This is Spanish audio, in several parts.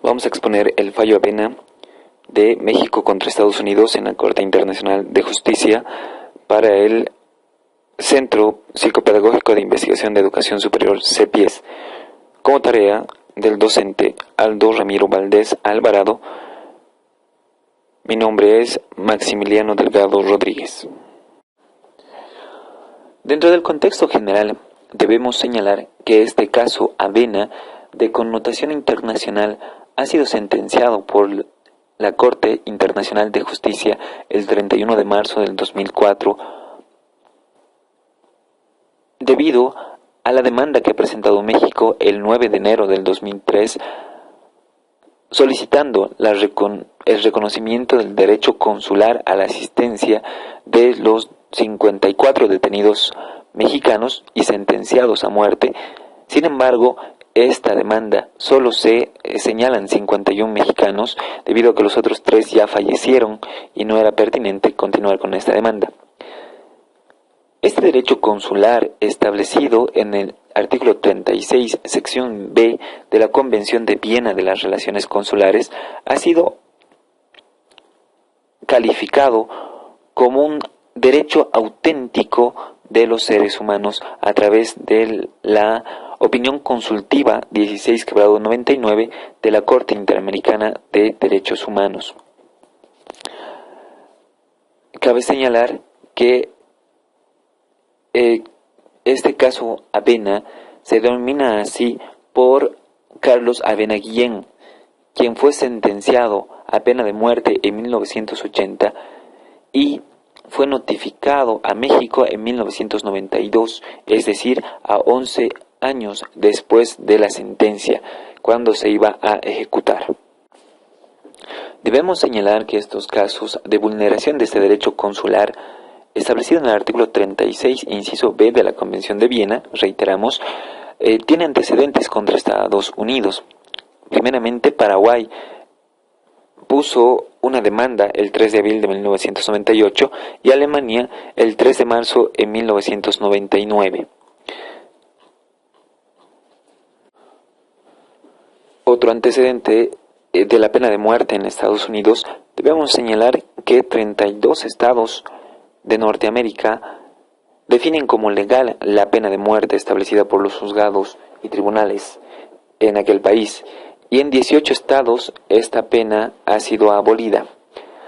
Vamos a exponer el fallo Avena de México contra Estados Unidos en la Corte Internacional de Justicia para el Centro Psicopedagógico de Investigación de Educación Superior, CEPIES, como tarea del docente Aldo Ramiro Valdés Alvarado. Mi nombre es Maximiliano Delgado Rodríguez. Dentro del contexto general, debemos señalar que este caso Avena, de connotación internacional, ha sido sentenciado por la Corte Internacional de Justicia el 31 de marzo del 2004, debido a la demanda que ha presentado México el 9 de enero del 2003, solicitando el reconocimiento del derecho consular a la asistencia de los 54 detenidos mexicanos y sentenciados a muerte. Sin embargo, esta demanda solo se señalan 51 mexicanos, debido a que los otros 3 ya fallecieron y no era pertinente continuar con esta demanda. Este derecho consular, establecido en el artículo 36, sección B de la Convención de Viena de las Relaciones Consulares, ha sido calificado como un derecho auténtico de los seres humanos a través de la opinión consultiva 16/99 de la Corte Interamericana de Derechos Humanos. Cabe señalar que este caso Avena se denomina así por Carlos Avena Guillén, quien fue sentenciado a pena de muerte en 1980 y fue notificado a México en 1992, es decir, a 11 años después de la sentencia, cuando se iba a ejecutar. Debemos señalar que estos casos de vulneración de este derecho consular, establecido en el artículo 36, inciso B de la Convención de Viena, reiteramos, tiene antecedentes contra Estados Unidos. Primeramente, Paraguay puso una demanda el 3 de abril de 1998 y Alemania el 3 de marzo de 1999. Otro antecedente de la pena de muerte en Estados Unidos, debemos señalar que 32 estados de Norteamérica definen como legal la pena de muerte establecida por los juzgados y tribunales en aquel país, y en 18 estados esta pena ha sido abolida.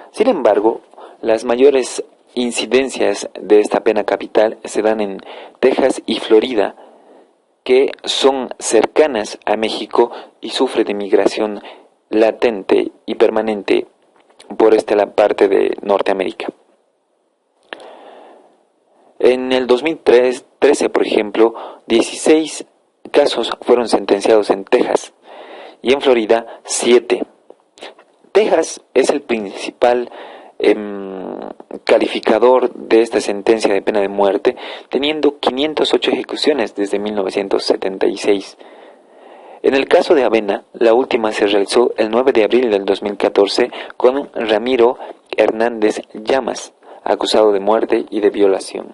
Sin embargo, las mayores incidencias de esta pena capital se dan en Texas y Florida, que son cercanas a México y sufre de migración latente y permanente por la parte de Norteamérica. En el 2013, por ejemplo, 16 casos fueron sentenciados en Texas y en Florida 7. Texas es el principal calificador de esta sentencia de pena de muerte, teniendo 508 ejecuciones desde 1976. En el caso de Avena, la última se realizó el 9 de abril del 2014 con Ramiro Hernández Llamas, acusado de muerte y de violación.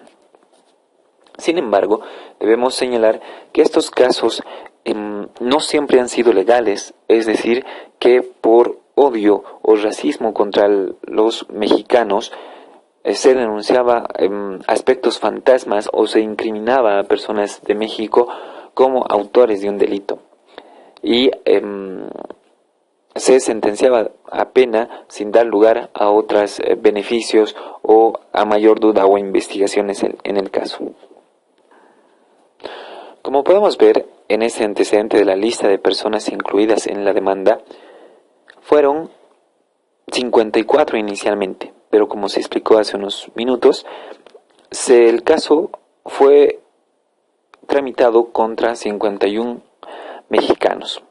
Sin embargo, debemos señalar que estos casos no siempre han sido legales, es decir, que por odio o racismo contra los mexicanos se denunciaba aspectos fantasmas o se incriminaba a personas de México como autores de un delito. Y se sentenciaba a pena sin dar lugar a otros beneficios o a mayor duda o investigaciones en el caso. Como podemos ver en este antecedente de la lista de personas incluidas en la demanda, fueron 54 inicialmente, pero como se explicó hace unos minutos, el caso fue tramitado contra 51 mexicanos.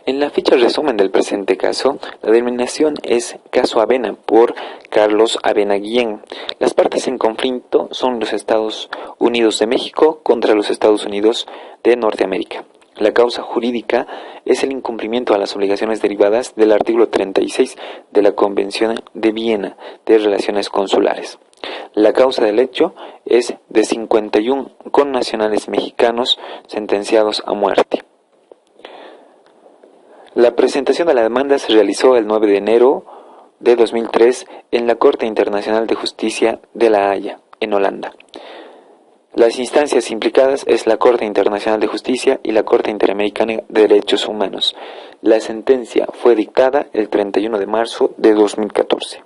En la ficha resumen del presente caso, la denominación es caso Avena por Carlos Avena Guillén. Las partes en conflicto son los Estados Unidos de México contra los Estados Unidos de Norteamérica. La causa jurídica es el incumplimiento a las obligaciones derivadas del artículo 36 de la Convención de Viena de Relaciones Consulares. La causa del hecho es de 51 connacionales mexicanos sentenciados a muerte. La presentación de la demanda se realizó el 9 de enero de 2003 en la Corte Internacional de Justicia de La Haya, en Holanda. Las instancias implicadas es la Corte Internacional de Justicia y la Corte Interamericana de Derechos Humanos. La sentencia fue dictada el 31 de marzo de 2014.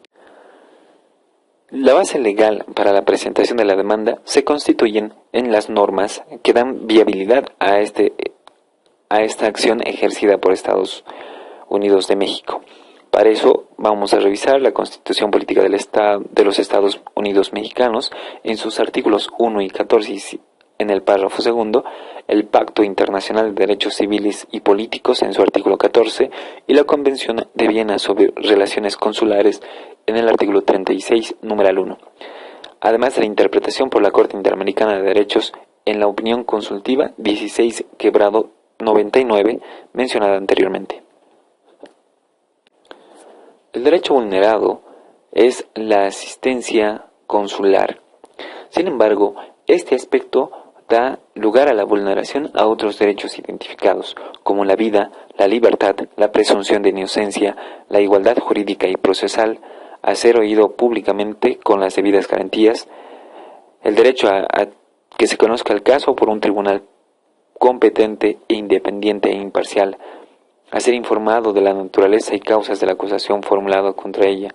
La base legal para la presentación de la demanda se constituyen en las normas que dan viabilidad a esta acción ejercida por Estados Unidos de México. Para eso vamos a revisar la Constitución Política de los Estados Unidos Mexicanos en sus artículos 1 y 14 y en el párrafo segundo, el Pacto Internacional de Derechos Civiles y Políticos en su artículo 14 y la Convención de Viena sobre Relaciones Consulares en el artículo 36, numeral 1. Además de la interpretación por la Corte Interamericana de Derechos en la opinión consultiva 16/99 mencionada anteriormente. El derecho vulnerado es la asistencia consular. Sin embargo, este aspecto da lugar a la vulneración a otros derechos identificados, como la vida, la libertad, la presunción de inocencia, la igualdad jurídica y procesal, a ser oído públicamente con las debidas garantías, el derecho a que se conozca el caso por un tribunal competente e independiente e imparcial, a ser informado de la naturaleza y causas de la acusación formulada contra ella,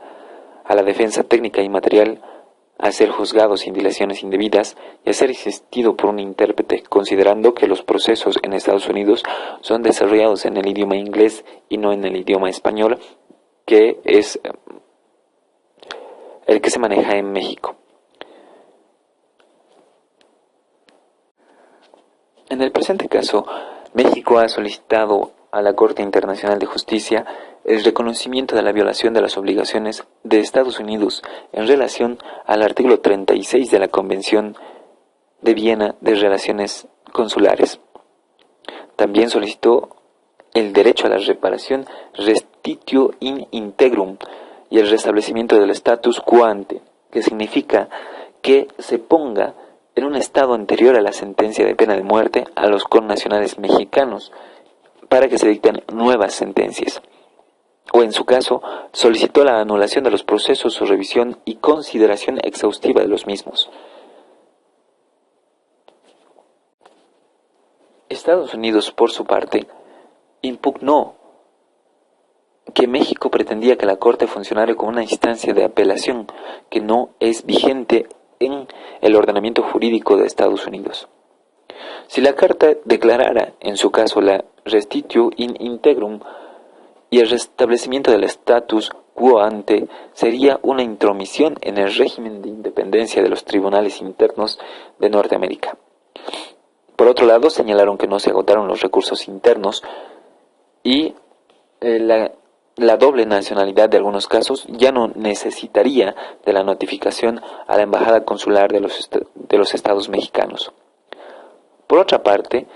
a la defensa técnica y material, a ser juzgado sin dilaciones indebidas y a ser asistido por un intérprete, considerando que los procesos en Estados Unidos son desarrollados en el idioma inglés y no en el idioma español, que es el que se maneja en México. En el presente caso, México ha solicitado a la Corte Internacional de Justicia el reconocimiento de la violación de las obligaciones de Estados Unidos en relación al artículo 36 de la Convención de Viena de Relaciones Consulares. También solicitó el derecho a la reparación restitutio in integrum y el restablecimiento del status quo ante, que significa que se ponga en un estado anterior a la sentencia de pena de muerte a los connacionales mexicanos, para que se dicten nuevas sentencias. O en su caso, solicitó la anulación de los procesos o revisión y consideración exhaustiva de los mismos. Estados Unidos, por su parte, impugnó que México pretendía que la Corte funcionara como una instancia de apelación que no es vigente en el ordenamiento jurídico de Estados Unidos. Si la Carta declarara, en su caso, la restitutio in integrum y el restablecimiento del status quo ante, sería una intromisión en el régimen de independencia de los tribunales internos de Norteamérica. Por otro lado, señalaron que no se agotaron los recursos internos y la doble nacionalidad de algunos casos ya no necesitaría de la notificación a la embajada consular de los estados mexicanos. Por otra parte,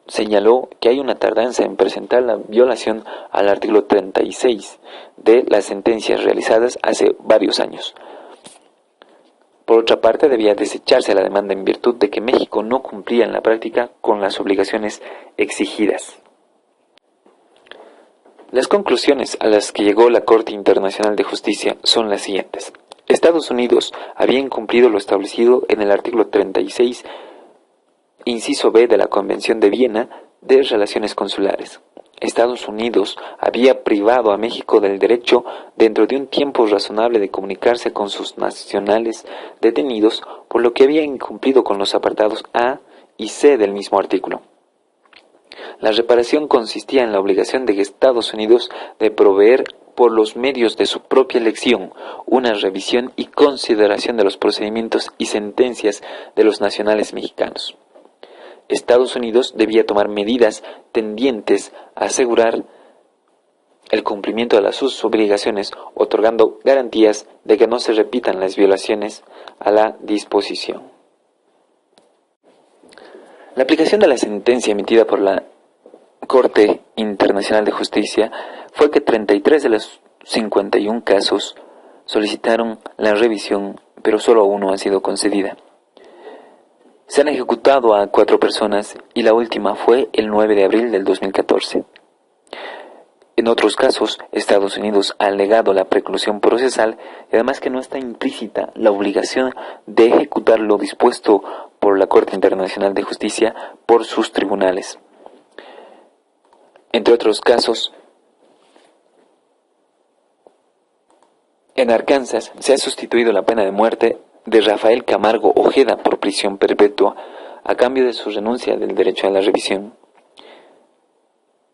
señaló que hay una tardanza en presentar la violación al artículo 36 de las sentencias realizadas hace varios años. Por otra parte, debía desecharse la demanda en virtud de que México no cumplía en la práctica con las obligaciones exigidas. Las conclusiones a las que llegó la Corte Internacional de Justicia son las siguientes. Estados Unidos había incumplido lo establecido en el artículo 36, inciso B de la Convención de Viena de Relaciones Consulares. Estados Unidos había privado a México del derecho, dentro de un tiempo razonable, de comunicarse con sus nacionales detenidos, por lo que había incumplido con los apartados A y C del mismo artículo. La reparación consistía en la obligación de Estados Unidos de proveer, por los medios de su propia elección, una revisión y consideración de los procedimientos y sentencias de los nacionales mexicanos. Estados Unidos debía tomar medidas tendientes a asegurar el cumplimiento de sus obligaciones, otorgando garantías de que no se repitan las violaciones a la disposición. La aplicación de la sentencia emitida por la Corte Internacional de Justicia fue que 33 de los 51 casos solicitaron la revisión, pero solo uno ha sido concedida. Se han ejecutado a 4 personas y la última fue el 9 de abril del 2014. En otros casos, Estados Unidos ha alegado la preclusión procesal y además que no está implícita la obligación de ejecutar lo dispuesto por la Corte Internacional de Justicia por sus tribunales. Entre otros casos, en Arkansas se ha sustituido la pena de muerte de Rafael Camargo Ojeda por prisión perpetua a cambio de su renuncia del derecho a la revisión.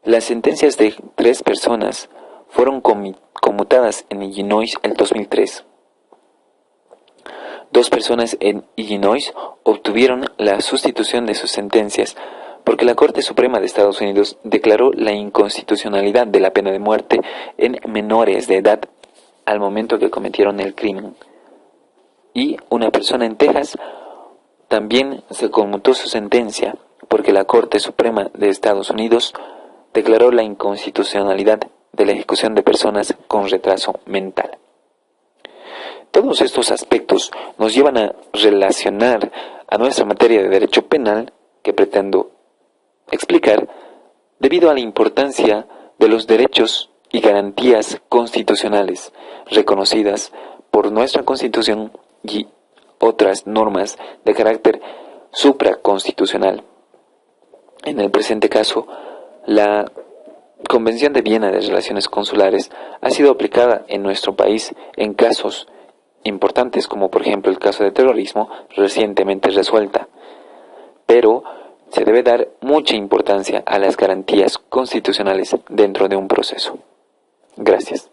Las sentencias de 3 personas fueron conmutadas en Illinois el 2003. 2 personas en Illinois obtuvieron la sustitución de sus sentencias porque la Corte Suprema de Estados Unidos declaró la inconstitucionalidad de la pena de muerte en menores de edad al momento que cometieron el crimen. Y una persona en Texas también se conmutó su sentencia porque la Corte Suprema de Estados Unidos declaró la inconstitucionalidad de la ejecución de personas con retraso mental. Todos estos aspectos nos llevan a relacionar a nuestra materia de derecho penal que pretendo explicar debido a la importancia de los derechos y garantías constitucionales reconocidas por nuestra Constitución y otras normas de carácter supraconstitucional. En el presente caso, la Convención de Viena de Relaciones Consulares ha sido aplicada en nuestro país en casos importantes como por ejemplo el caso de terrorismo recientemente resuelta, pero se debe dar mucha importancia a las garantías constitucionales dentro de un proceso. Gracias.